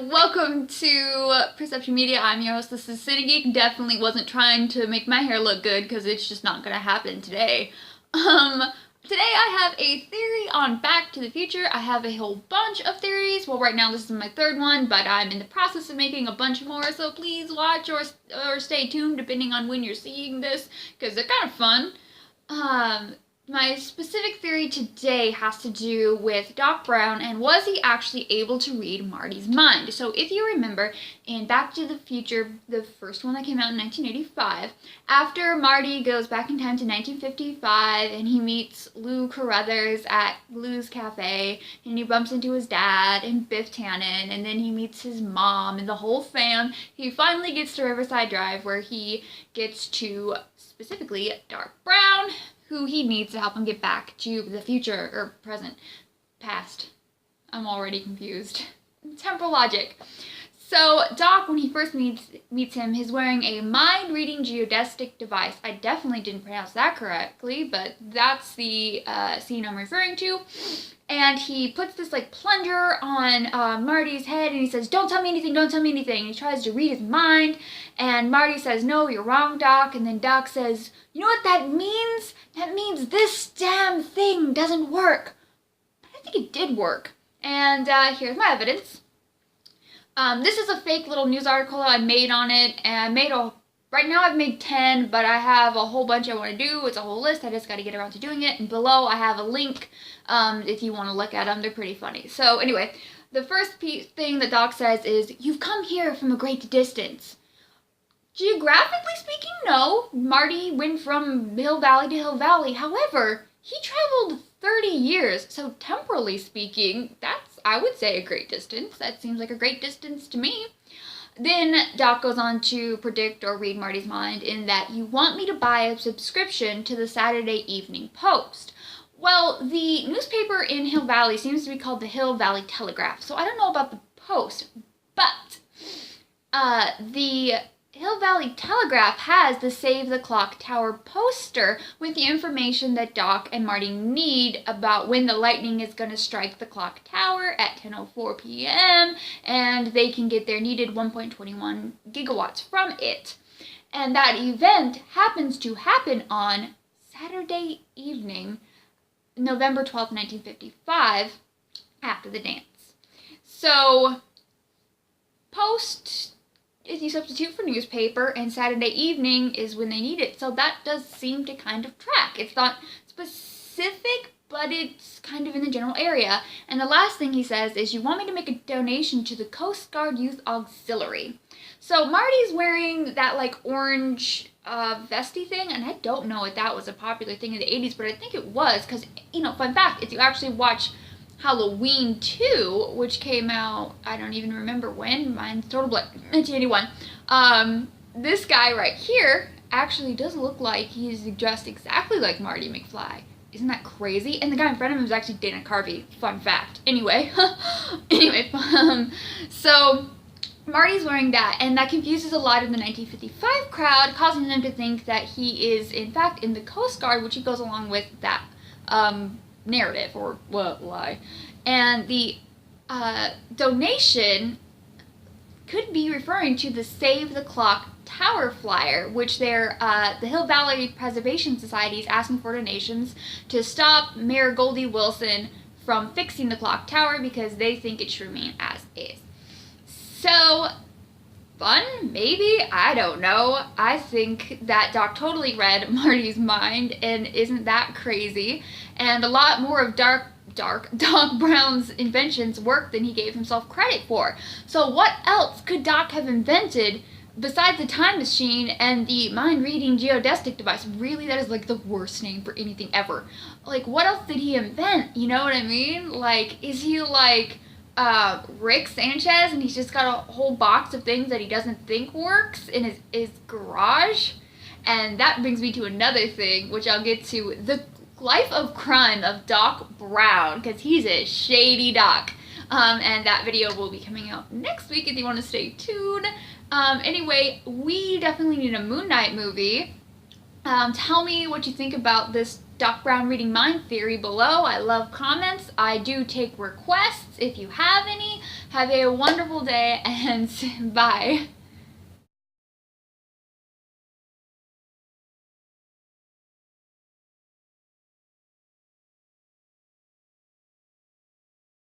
welcome to Perception Media. I'm your host, this is City Geek. Definitely wasn't trying to make my hair look good because it's just not gonna happen today. Today I have a theory on Back to the Future. I have a whole bunch of theories. Well, right now this is my third one, but I'm in the process of making a bunch more, so please watch or stay tuned depending on when you're seeing this, because they're kind of fun. My specific theory today has to do with Doc Brown and was he actually able to read Marty's mind. So if you remember, in Back to the Future, the first one that came out in 1985, after Marty goes back in time to 1955 and he meets Lou Carruthers at Lou's Cafe and he bumps into his dad and Biff Tannen and then he meets his mom and the whole fam, he finally gets to Riverside Drive where he gets to, specifically, Doc Brown, who he needs to help him get back to the future, or present, past. I'm already confused. Temporal logic. So, Doc, when he first meets him, he's wearing a mind-reading geodestic device. I definitely didn't pronounce that correctly, but that's the scene I'm referring to. And he puts this, plunger on Marty's head, and he says, "Don't tell me anything, don't tell me anything." And he tries to read his mind, and Marty says, "No, you're wrong, Doc." And then Doc says, "You know what that means? That means this damn thing doesn't work." But I think it did work. And here's my evidence. This is a fake little news article I made on it, and right now I've made 10, but I have a whole bunch I want to do. It's a whole list, I just got to get around to doing it, and below I have a link if you want to look at them. They're pretty funny. So anyway, the first thing that Doc says is, "You've come here from a great distance." Geographically speaking, no. Marty went from Hill Valley to Hill Valley. However, he traveled 30 years, so temporally speaking, that's, I would say, a great distance. That seems like a great distance to me. Then Doc goes on to predict or read Marty's mind in that, "You want me to buy a subscription to the Saturday Evening Post." Well, the newspaper in Hill Valley seems to be called the Hill Valley Telegraph, so I don't know about the Post, but the Hill Valley Telegraph has the Save the Clock Tower poster with the information that Doc and Marty need about when the lightning is going to strike the clock tower at 10:04 p.m. and they can get their needed 1.21 gigawatts from it. And that event happens to happen on Saturday evening, November 12th, 1955, after the dance. So, Post is you substitute for newspaper, and Saturday evening is when they need it. So that does seem to kind of track. It's not specific, but it's kind of in the general area. And the last thing he says is, "You want me to make a donation to the Coast Guard Youth Auxiliary." So Marty's wearing that orange vesty thing, and I don't know if that was a popular thing in the 80s, but I think it was, because, fun fact, if you actually watch Halloween 2, which came out, I don't even remember when, mine's total blank, 1981, this guy right here actually does look like he's dressed exactly like Marty McFly. Isn't that crazy? And the guy in front of him is actually Dana Carvey. Fun fact. Anyway, so Marty's wearing that, and that confuses a lot of the 1955 crowd, causing them to think that he is, in fact, in the Coast Guard, which he goes along with that narrative, or lie. And the donation could be referring to the Save the Clock Tower flyer, which they're, the Hill Valley Preservation Society is asking for donations to stop Mayor Goldie Wilson from fixing the clock tower because they think it should remain as is. So, fun? Maybe? I don't know. I think that Doc totally read Marty's mind, and isn't that crazy? And a lot more of Doc Brown's inventions worked than he gave himself credit for. So what else could Doc have invented besides the time machine and the mind-reading geodestic device? Really, that is the worst name for anything ever. What else did he invent? You know what I mean? Is he Rick Sanchez, and he's just got a whole box of things that he doesn't think works in his garage? And that brings me to another thing, which I'll get to, the life of crime of Doc Brown, because he's a shady Doc. And that video will be coming out next week if you want to stay tuned. Anyway, we definitely need a Moon Knight movie. Tell me what you think about this Doc Brown reading mind theory below. I love comments. I do take requests if you have any. Have a wonderful day and bye.